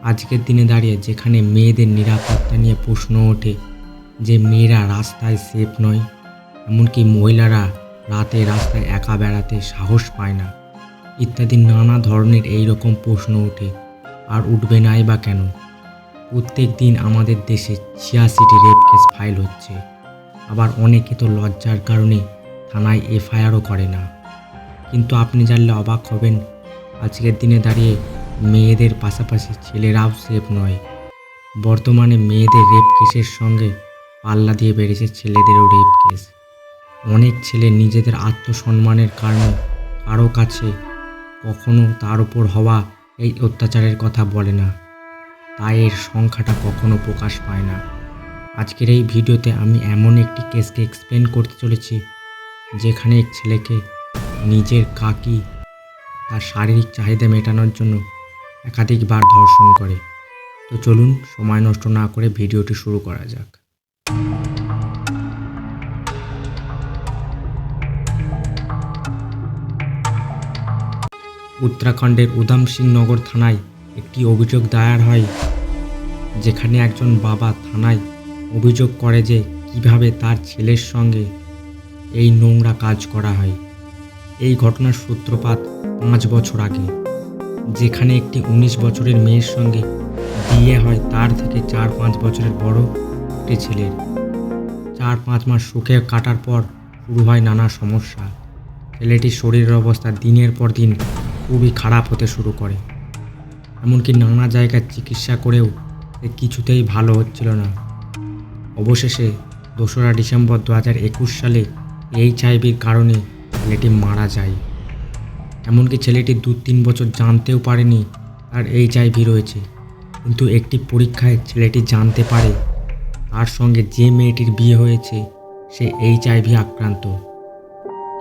আজকের দিনে দাঁড়িয়ে যেখানে মেয়েদের নিরাপত্তা নিয়ে প্রশ্ন ওঠে যে মেয়েরা রাস্তায় সেফ নয়, এমনকি মহিলারা রাতে রাস্তায় একা বেড়াতে সাহস পায় না, ইত্যাদি নানা ধরনের এই রকম প্রশ্ন ওঠে। আর উঠবে নাই বা কেন? প্রত্যেক দিন আমাদের দেশে ৮৬টি রেপ কেস ফাইল হচ্ছে। আবার অনেকে তো লজ্জার কারণে থানায় এফআইআরও করে না। কিন্তু আপনি জানলে অবাক হবেন, আজকের দিনে দাঁড়িয়ে মেয়েদের পাশাপাশি ছেলেরাও সেফ নয়। বর্তমানে মেয়েদের রেপ কেসের সঙ্গে পাল্লা দিয়ে বেড়েছে ছেলেদেরও রেপ কেস। অনেক ছেলে নিজেদের আত্মসম্মানের কারণে কারো কাছে কখনো তার উপর হওয়া এই অত্যাচারের কথা বলে না, তাই এর সংখ্যাটা কখনো প্রকাশ পায় না। আজকের এই ভিডিওতে আমি এমন একটি কেসকে এক্সপ্লেন করতে চলেছি যেখানে এক ছেলেকে নিজের কাকি তার শারীরিক চাহিদা মেটানোর জন্য একাধিকবার ধর্ষণ করে। তো চলুন সময় নষ্ট না করে ভিডিওটি শুরু করা যাক। উত্তরাখণ্ডের উধম সিং নগর থানায় একটি অভিযোগ দায়ের হয়, যেখানে একজন বাবা থানায় অভিযোগ করে যে কিভাবে তার ছেলের সঙ্গে এই নোংরা কাজ করা হয়। এই ঘটনার সূত্রপাত ৫ বছর আগে, যেখানে একটি ১৯ বছরের মেয়ের সঙ্গে বিয়ে হয় তার থেকে ৪-৫ বছরের বড় একটি ছেলের। ৪-৫ মাস সুখে কাটার পর শুরু হয় নানা সমস্যা। ছেলেটির শরীরের অবস্থা দিনের পর দিন খুবই খারাপ হতে শুরু করে। এমনকি নানা জায়গায় চিকিৎসা করেও সে কিছুতেই ভালো হচ্ছিল না। অবশেষে ২রা ডিসেম্বর ২০২১ সালে এইচআইভির কারণে ছেলেটি মারা যায়। এমনকি ছেলেটি ২-৩ বছর জানতেও পারেনি তার এইচআইভি রয়েছে। কিন্তু একটি পরীক্ষায় ছেলেটি জানতে পারে তার সঙ্গে যে মেয়েটির বিয়ে হয়েছে সে এইচআইভি আক্রান্ত।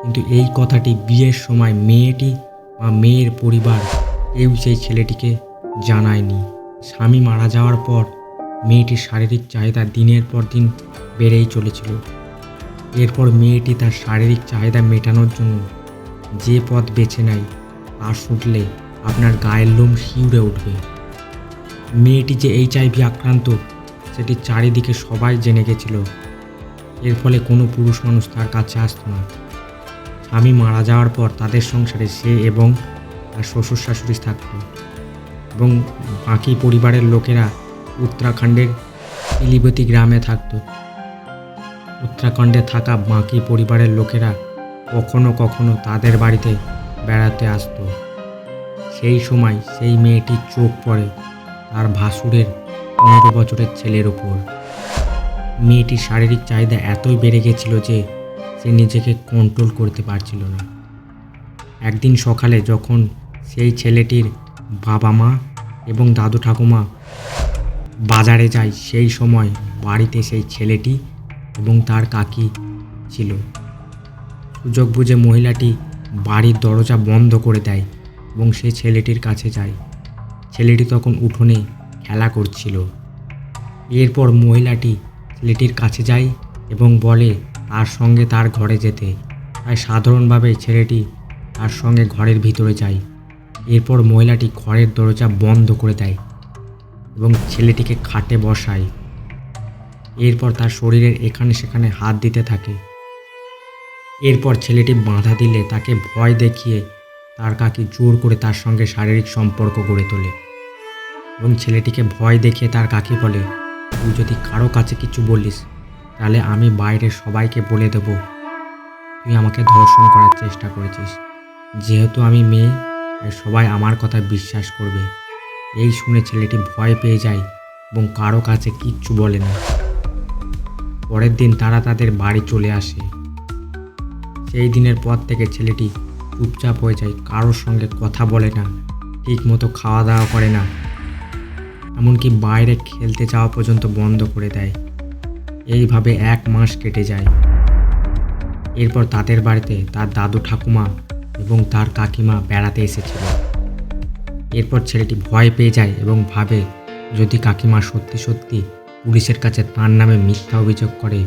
কিন্তু এই কথাটি বিয়ের সময় মেয়েটি বা মেয়ের পরিবার কেউ সেই ছেলেটিকে জানায়নি। স্বামী মারা যাওয়ার পর মেয়েটির শারীরিক চাহিদা দিনের পর দিন বেড়েই চলেছিল। এরপর মেয়েটি তার শারীরিক চাহিদা মেটানোর জন্য যে পথ বেছে নেয় তা শুনলে আপনার গায়ের লোম শিউরে উঠবে। মেয়েটি যে এইচআইভি আক্রান্ত সেটি চারিদিকে সবাই জেনে গেছিল। এর ফলে কোনো পুরুষ মানুষ তার কাছে আসতো না। স্বামী মারা যাওয়ার পর তাদের সংসারে সে এবং তার শ্বশুর শাশুড়ি থাকত, এবং বাকি পরিবারের লোকেরা উত্তরাখণ্ডের পিলিভীত গ্রামে থাকত। উত্তরাখণ্ডে থাকা বাকি পরিবারের লোকেরা কখনো কখনো তাদের বাড়িতে বেড়াতে আসতো। সেই সময় সেই মেয়েটির চোখ পড়ে তার ভাসুরের ১৫ বছরের ছেলের ওপর। মেয়েটির শারীরিক চাহিদা এতই বেড়ে গেছিল যে সে নিজেকে কন্ট্রোল করতে পারছিল না। একদিন সকালে যখন সেই ছেলেটির বাবা মা এবং দাদু ঠাকুমা বাজারে যায়, সেই সময় বাড়িতে সেই ছেলেটি এবং তার কাকি ছিল। সুযোগ বুঝে মহিলাটি বাড়ির দরজা বন্ধ করে দেয় এবং সেই ছেলেটির কাছে যায়। ছেলেটি তখন উঠোনে খেলা করছিল। এরপর মহিলাটি ছেলেটির কাছে যায় এবং বলে তার সঙ্গে তার ঘরে যেতে। তাই সাধারণভাবে ছেলেটি তার সঙ্গে ঘরের ভিতরে যায়। এরপর মহিলাটি ঘরের দরজা বন্ধ করে দেয় এবং ছেলেটিকে খাটে বসায়। এরপর তার শরীরের এখানে সেখানে হাত দিতে থাকে। এরপর ছেলেটি বাধা দিলে তাকে ভয় দেখিয়ে তার কাকি জোর করে তার সঙ্গে শারীরিক সম্পর্ক গড়ে তোলে এবং ছেলেটিকে ভয় দেখিয়ে তার কাকি বলে, তুই যদি কারো কাছে কিছু বলিস তাহলে আমি বাইরের সবাইকে বলে দেব তুই আমাকে ধর্ষণ করার চেষ্টা করেছিস। যেহেতু আমি মেয়ে তাই সবাই আমার কথা বিশ্বাস করবে। এই শুনে ছেলেটি ভয় পেয়ে যায় এবং কারো কাছে কিচ্ছু বলে না। পরের দিন তারা তাদের বাড়ি চলে আসে। সেই দিনের পর থেকে ছেলেটি চুপচাপ হয়ে যায়, কারোর সঙ্গে কথা বলে না, ঠিক মতো খাওয়া দাওয়া করে না, এমনকি বাইরে খেলতে যাওয়া পর্যন্ত বন্ধ করে দেয়। এইভাবে ১ মাস কেটে যায়। এরপর তাদের বাড়িতে তার দাদু ঠাকুমা এবং তার কাকিমা বেড়াতে এসেছিল। এরপর ছেলেটি ভয় পেয়ে যায় এবং ভাবে যদি কাকিমা সত্যি সত্যি পুলিশের কাছে তার নামে মিথ্যা অভিযোগ করে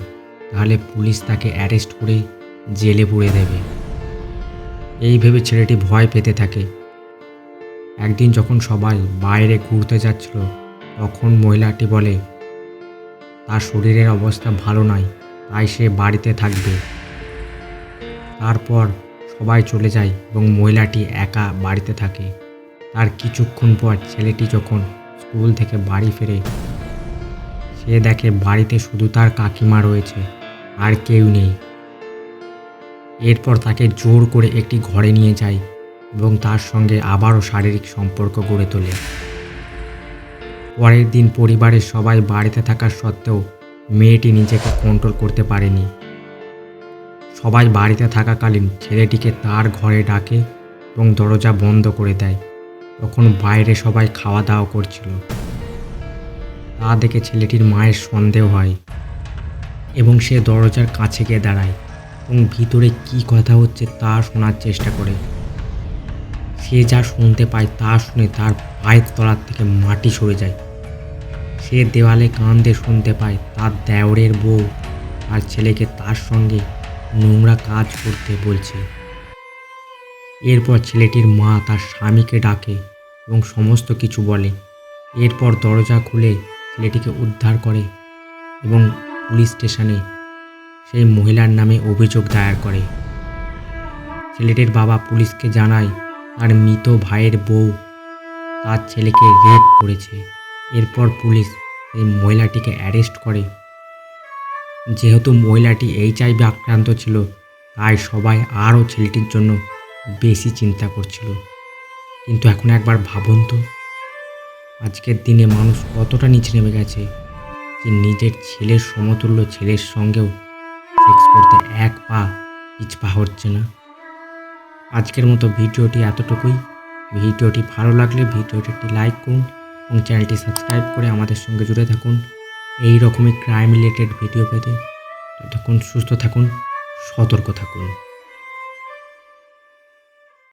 তাহলে পুলিশ তাকে অ্যারেস্ট করে জেলে পুরে দেবে। এই ভেবে ছেলেটি ভয় পেতে থাকে। একদিন যখন সবাই বাইরে ঘুরতে যাচ্ছিল, তখন মহিলাটি বলে তার শরীরের অবস্থা ভালো নয়, তাই সে বাড়িতে থাকবে। তারপর সবাই চলে যায় এবং মহিলাটি একা বাড়িতে থাকে। তার কিছুক্ষণ পর ছেলেটি যখন স্কুল থেকে বাড়ি ফেরে, সে দেখে বাড়িতে শুধু তার কাকিমা রয়েছে, আর কেউ নেই। এরপর তাকে জোর করে একটি ঘরে নিয়ে যায় এবং তার সঙ্গে আবারও শারীরিক সম্পর্ক গড়ে তোলে। পরের দিন পরিবারের সবাই বাড়িতে থাকা সত্ত্বেও মেয়েটি নিজেকে কন্ট্রোল করতে পারেনি। সবাই বাড়িতে থাকাকালীন ছেলেটিকে তার ঘরে ডাকে এবং দরজা বন্ধ করে দেয়। তখন বাইরে সবাই খাওয়া দাওয়া করছিল। তা দেখে ছেলেটির মায়ের সন্দেহ হয় এবং সে দরজার কাছে গিয়ে দাঁড়ায় এবং ভিতরে কী কথা হচ্ছে তা শোনার চেষ্টা করে। সে যা শুনতে পায় তা শুনে তার পায়ের তলার থেকে মাটি সরে যায়। সে দেওয়ালে কান দিয়ে শুনতে পায় তার দেওরের বউ আর ছেলেকে তার সঙ্গে নোংরা কাজ করতে বলছে। এরপর ছেলেটির মা তার স্বামীকে ডাকে এবং সমস্ত কিছু বলে। এরপর দরজা খুলে ছেলেটিকে উদ্ধার করে এবং পুলিশ স্টেশনে সেই মহিলার নামে অভিযোগ দায়ের করে। ছেলেটির বাবা পুলিশকে জানায় তার মৃত ভাইয়ের বউ তার ছেলেকে রেপ করেছে। এরপর পুলিশ এই মহিলাটিকে অ্যারেস্ট করে। যেহেতু মহিলাটি HIV আক্রান্ত ছিল, তাই সবাই আরও ছেলেটির জন্য বেশি চিন্তা করছিল। কিন্তু এখন একবার ভাবুন তো, আজকের দিনে মানুষ কতটা নিচে নেমে গেছে যে নিজের ছেলের সমতুল্য ছেলের সঙ্গেও সেক্স করতে এক পা পিছপা হচ্ছে না। আজকের মতো ভিডিওটি এতটুকুই। ভিডিওটি ভালো লাগলে ভিডিওটি একটি লাইক করুন এবং চ্যানেলটি সাবস্ক্রাইব করে আমাদের সঙ্গে জুড়ে থাকুন এই রকমই ক্রাইম রিলেটেড ভিডিও পেতে। ততক্ষণ সুস্থ থাকুন, সতর্ক থাকুন।